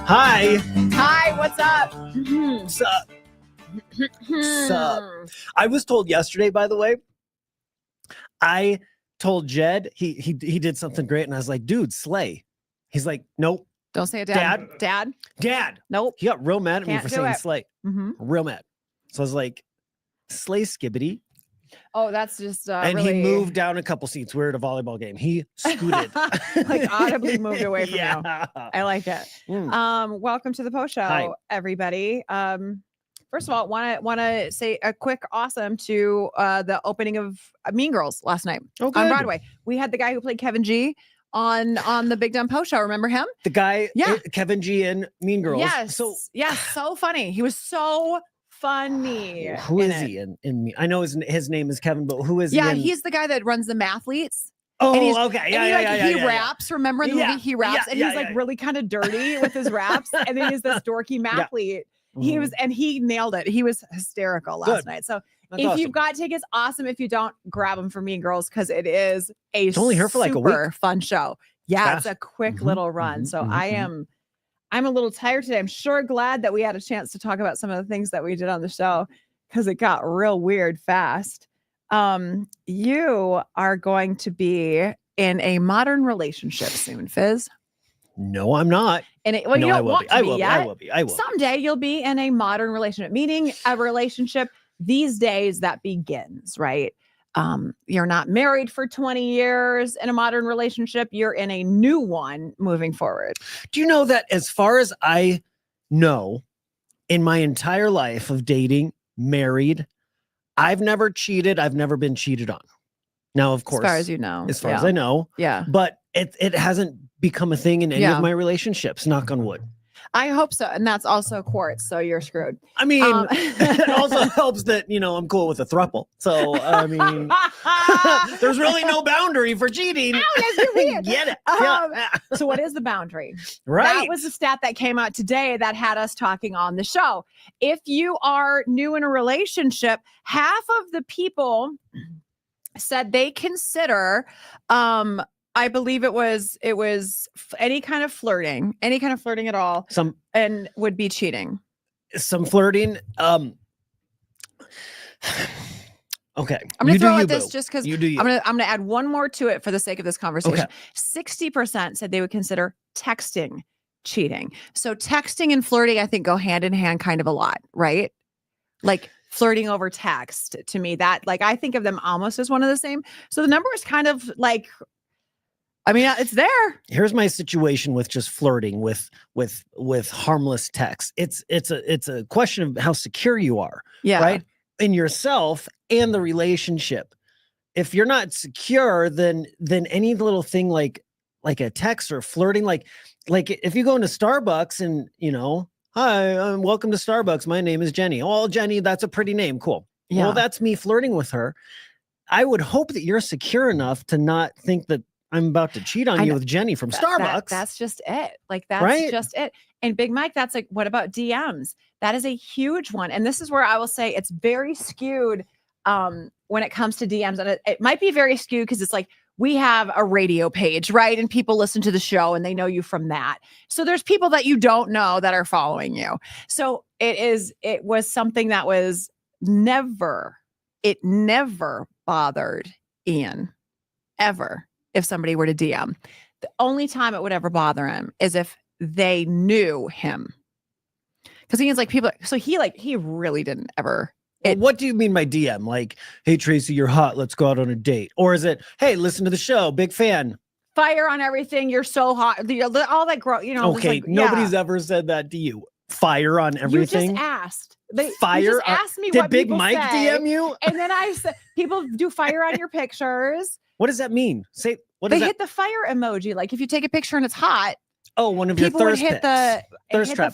Hi. Hi, what's up? Sup? Sup? I was told yesterday, by the way, I told Jed he did something great, and I was like, dude, slay. He's like, nope. Don't say it, Dad. Dad. Nope. He got real mad at me for saying slay. Real mad. So I was like, slay skibbity. Oh, that's just and really... he moved down a couple seats. We're at a volleyball game. He scooted. like audibly moved away from you. I like it. Welcome to the post show, Hi. everybody. First of all, want to say a quick awesome to the opening of Mean Girls last night on Broadway. We had the guy who played Kevin G on the Big Dumb Post Show. Remember him? The guy, Kevin G in Mean Girls. Yes. So funny. He was so funny. Who is he in me? I know his name is Kevin, but who is he? Yeah, he's the guy that runs the Mathletes. Oh, okay. He raps. Remember in the movie he raps, and he's like really kind of dirty with his raps, and then he's this dorky mathlete. He was, and he nailed it. He was hysterical last night. So if you've got tickets, awesome. If you don't, grab them for Mean Girls because it is it's only here for like a week. Fun show. Yeah, it's a quick little run. So I'm a little tired today. I'm sure glad that we had a chance to talk about some of the things that we did on the show because it got real weird fast. You are going to be in a modern relationship soon, Fizz. No, I'm not. And you don't want to be yet. I will. Someday you'll be in a modern relationship, meaning a relationship these days that begins, right? You're not married for 20 years in a modern relationship. You're in a new one moving forward. Do you know that as far as I know, in my entire life of dating, married, I've never cheated. I've never been cheated on. Now, of course, as far as you know, as far as I know, but it hasn't become a thing in any of my relationships. Knock on wood. I hope so. And that's also quartz. So you're screwed. I mean, it also helps that, I'm cool with a throuple. So, I mean, there's really no boundary for cheating. Oh, yes, you're weird. Get it. So what is the boundary? Right. That was a stat that came out today that had us talking on the show. If you are new in a relationship, half of the people said they consider, I believe it was any kind of flirting at all. And would be cheating. Some flirting. Okay. I'm going to throw at this just because I'm going to add one more to it for the sake of this conversation. 60% said they would consider texting cheating. So texting and flirting, I think, go hand in hand kind of a lot, right? Like flirting over text to me, that like I think of them almost as one of the same. So the number is kind of like, I mean, it's there. Here's my situation with just flirting with harmless text. It's a question of how secure you are, right? In yourself and the relationship. If you're not secure, then any little thing like a text or flirting, like if you go into Starbucks and hi, welcome to Starbucks. My name is Jenny. Oh, Jenny, that's a pretty name. Cool. Yeah. Well, that's me flirting with her. I would hope that you're secure enough to not think that I'm about to cheat on you with Jenny from Starbucks. That's just it. Like, that's just it. And Big Mike, that's like, what about DMs? That is a huge one. And this is where I will say it's very skewed when it comes to DMs. And it might be very skewed because it's like, we have a radio page, right? And people listen to the show and they know you from that. So there's people that you don't know that are following you. So it was something that was never bothered Ian, ever. If somebody were to DM, the only time it would ever bother him is if they knew him. Because Ian's like people. So he really didn't ever. What do you mean by DM? Like, hey, Tracy, you're hot. Let's go out on a date. Or is it, hey, listen to the show. Big fan. Fire on everything. You're so hot. All that Okay. Like, nobody's ever said that to you. Fire on everything. You just asked. Fire. You just asked me did what Big people Mike say, DM you? And then I said, people do fire on your pictures. What does that mean? Say what? They hit the fire emoji. Like if you take a picture and it's hot. Oh, one of your people would hit the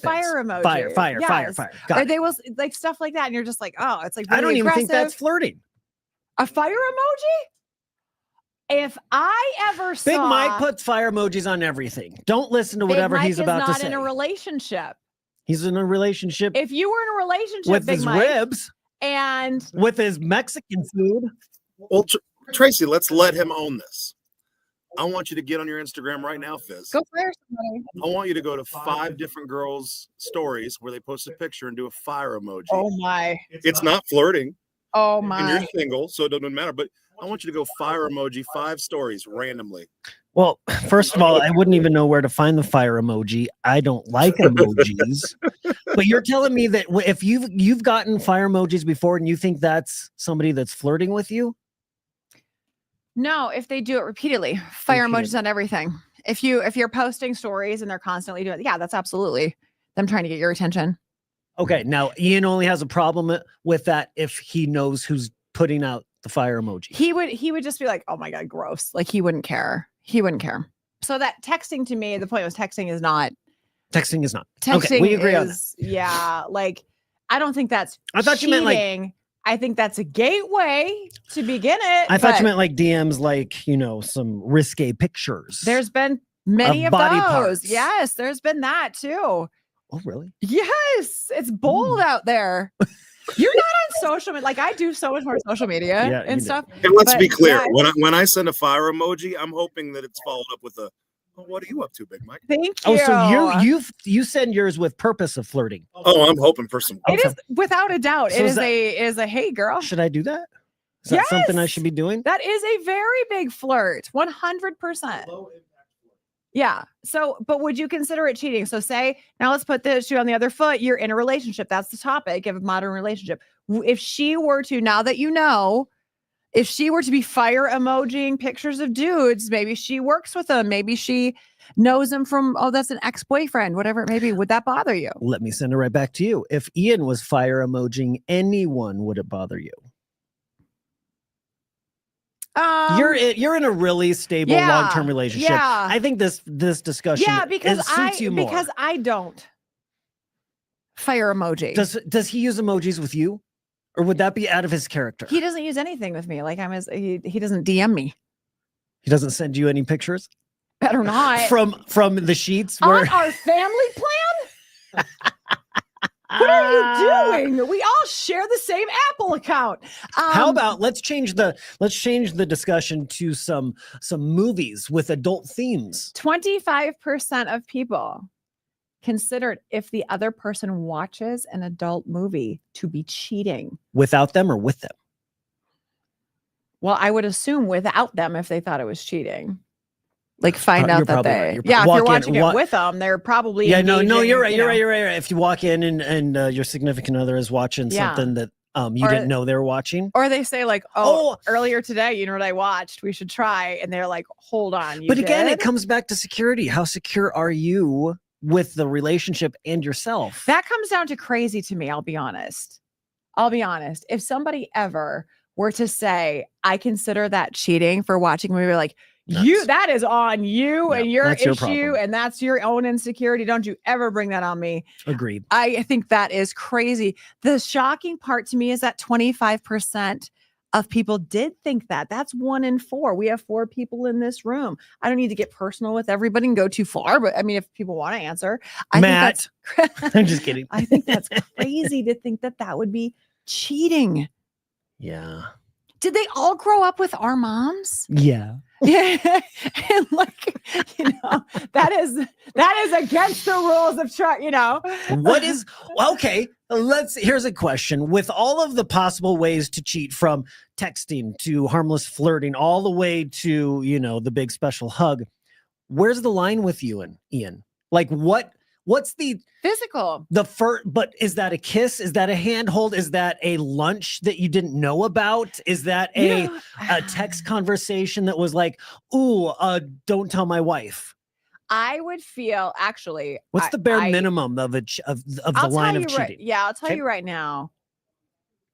fire emoji. Fire. Or they will like stuff like that, and you're just like, oh, it's like really I don't even think that's flirting. A fire emoji? If I ever saw Big Mike puts fire emojis on everything. Don't listen to whatever he's about to say. He's not in a relationship. He's in a relationship. If you were in a relationship with his ribs and with his Mexican food. Well, Tracy, let's let him own this. I want you to get on your Instagram right now, Fizz. Go fire somebody. I want you to go to 5 different girls' stories where they post a picture and do a fire emoji. Oh my. It's not flirting. Oh my. And you're single, so it doesn't matter. But I want you to go fire emoji 5 stories randomly. Well, first of all, I wouldn't even know where to find the fire emoji. I don't like emojis. But you're telling me that if you've gotten fire emojis before and you think that's somebody that's flirting with you? No, if they do it repeatedly. Fire emojis on everything. If you're posting stories and they're constantly doing it, yeah, that's absolutely them trying to get your attention. Okay, now Ian only has a problem with that if he knows who's putting out the fire emoji. He would just be like, "Oh my God, gross." Like he wouldn't care. He wouldn't care. So that texting to me, the point was texting is not. Texting is not. Texting okay, we agree on that. Yeah, like I don't think that's I thought cheating. You meant like I think that's a gateway to begin it. I thought you meant like DMs, like, you know, some risque pictures. There's been many of body those. parts. Yes, there's been that too. Oh, really? Yes, it's bold out there. You're not on social media. Like I do so much more social media and stuff. And let's be clear. Yeah. When I send a fire emoji, I'm hoping that it's followed up with a, well, what are you up to, Big Mike? Thank you. Oh, so you send yours with purpose of flirting. Oh, I'm hoping for some. It is without a doubt. So it is a hey girl. Should I do that? Is that something I should be doing? That is a very big flirt. 100%. Yeah. So, but would you consider it cheating? So say, now let's put the shoe on the other foot. You're in a relationship. That's the topic of a modern relationship. If she were to, now that you know, if she were to be fire emojiing pictures of dudes, maybe she works with them. Maybe she knows them from, oh, that's an ex-boyfriend, whatever it may be. Would that bother you? Let me send it right back to you. If Ian was fire emojiing anyone, would it bother you? You're in a really stable long-term relationship. Yeah. I think this discussion suits you more. Because I don't fire emoji. Does he use emojis with you, or would that be out of his character? He doesn't use anything with me. Like he doesn't DM me. He doesn't send you any pictures. Better not from the sheets on our family plan. What are you doing? We all share the same Apple account. How about let's change the discussion to some movies with adult themes. 25% of people considered if the other person watches an adult movie to be cheating. Without them or with them? Well, I would assume without them if they thought it was cheating. Like find out that they, right. if you're watching it with them, they're probably no, you're right. You're right. If you walk in and your significant other is watching something that you didn't know they were watching, or they say like, oh, earlier today, you know what I watched? We should try, and they're like, hold on. But again, it comes back to security. How secure are you with the relationship and yourself? That comes down to crazy to me. I'll be honest. If somebody ever were to say, I consider that cheating for watching a movie, like. That is on you and your issue, and that's your own insecurity. Don't you ever bring that on me. Agreed. I think that is crazy. The shocking part to me is that 25% of people did think that. That's 1 in 4. We have 4 people in this room. I don't need to get personal with everybody and go too far, but I mean, if people want to answer, Matt, I'm just kidding. I think that's crazy to think that would be cheating. Yeah. Did they all grow up with our moms? Yeah. Yeah, and like that is against the rules of What is okay? Here's a question. With all of the possible ways to cheat, from texting to harmless flirting, all the way to the big special hug, where's the line with you and Ian? Like what's the physical? But is that a kiss? Is that a handhold? Is that a lunch that you didn't know about? Is that a text conversation that was like, ooh, don't tell my wife? I would feel actually. What's the bare minimum of the line of cheating? I'll tell you right now.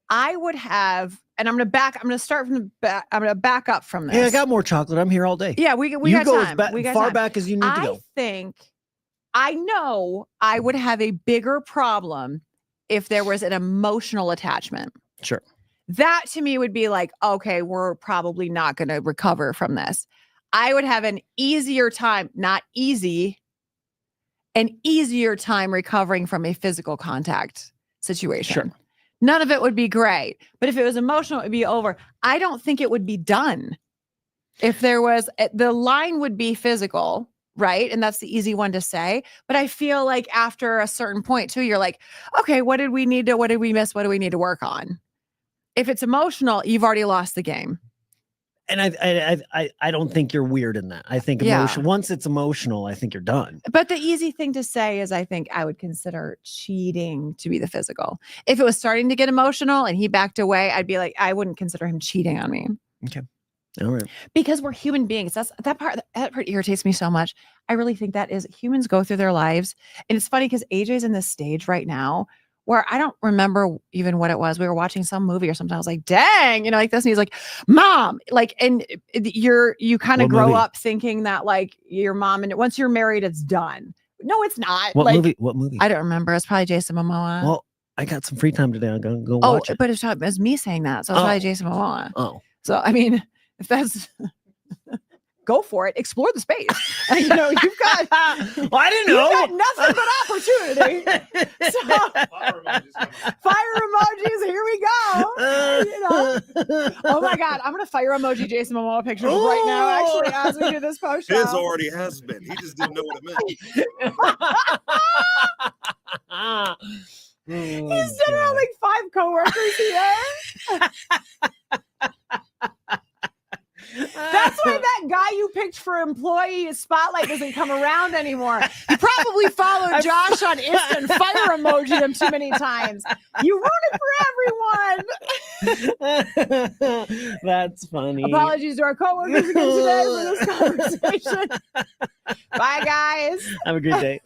I would have, and I'm going to start from the back. I'm going to back up from this. Yeah, I got more chocolate. I'm here all day. Yeah, we got time. We got far back as you need to go. I know I would have a bigger problem if there was an emotional attachment. Sure. That to me would be like, okay, we're probably not going to recover from this. I would have an easier time, not easy, an easier time recovering from a physical contact situation. Sure. None of it would be great. But if it was emotional, it would be over. I don't think it would be done. If there was, the line would be physical, right? And that's the easy one to say. But I feel like after a certain point too, you're like, okay, what did we miss? What do we need to work on? If it's emotional, you've already lost the game. And I don't think you're weird in that. I think once it's emotional, I think you're done. But the easy thing to say is I think I would consider cheating to be the physical. If it was starting to get emotional and he backed away, I'd be like, I wouldn't consider him cheating on me. Okay. All right. Because we're human beings. That part irritates me so much. I really think that is humans go through their lives. And it's funny because AJ's in this stage right now where I don't remember even what it was. We were watching some movie or something. I was like, dang, like this. And he's like, Mom, like, and you kind of grow up thinking that like your mom, and once you're married, it's done. No, it's not. What movie? What movie? I don't remember. It's probably Jason Momoa. Well, I got some free time today. I'm going to go watch it. But it was me saying that. So it's probably Jason Momoa. Oh. So, I mean, if that's... Go for it. Explore the space. You've got. Well, I didn't know. You've got nothing but opportunity. So, fire emojis. Here we go. Oh my God, I'm gonna fire emoji Jason Momoa pictures right now. Actually, as we do this post show. His already has been. He just didn't know what it meant. He's sitting on like 5 coworkers here. That's why that guy you picked for employee spotlight doesn't come around anymore. You probably followed Josh on Insta and fire emoji him too many times. You ruined it for everyone. That's funny. Apologies to our coworkers again today for this conversation. Bye, guys. Have a good day.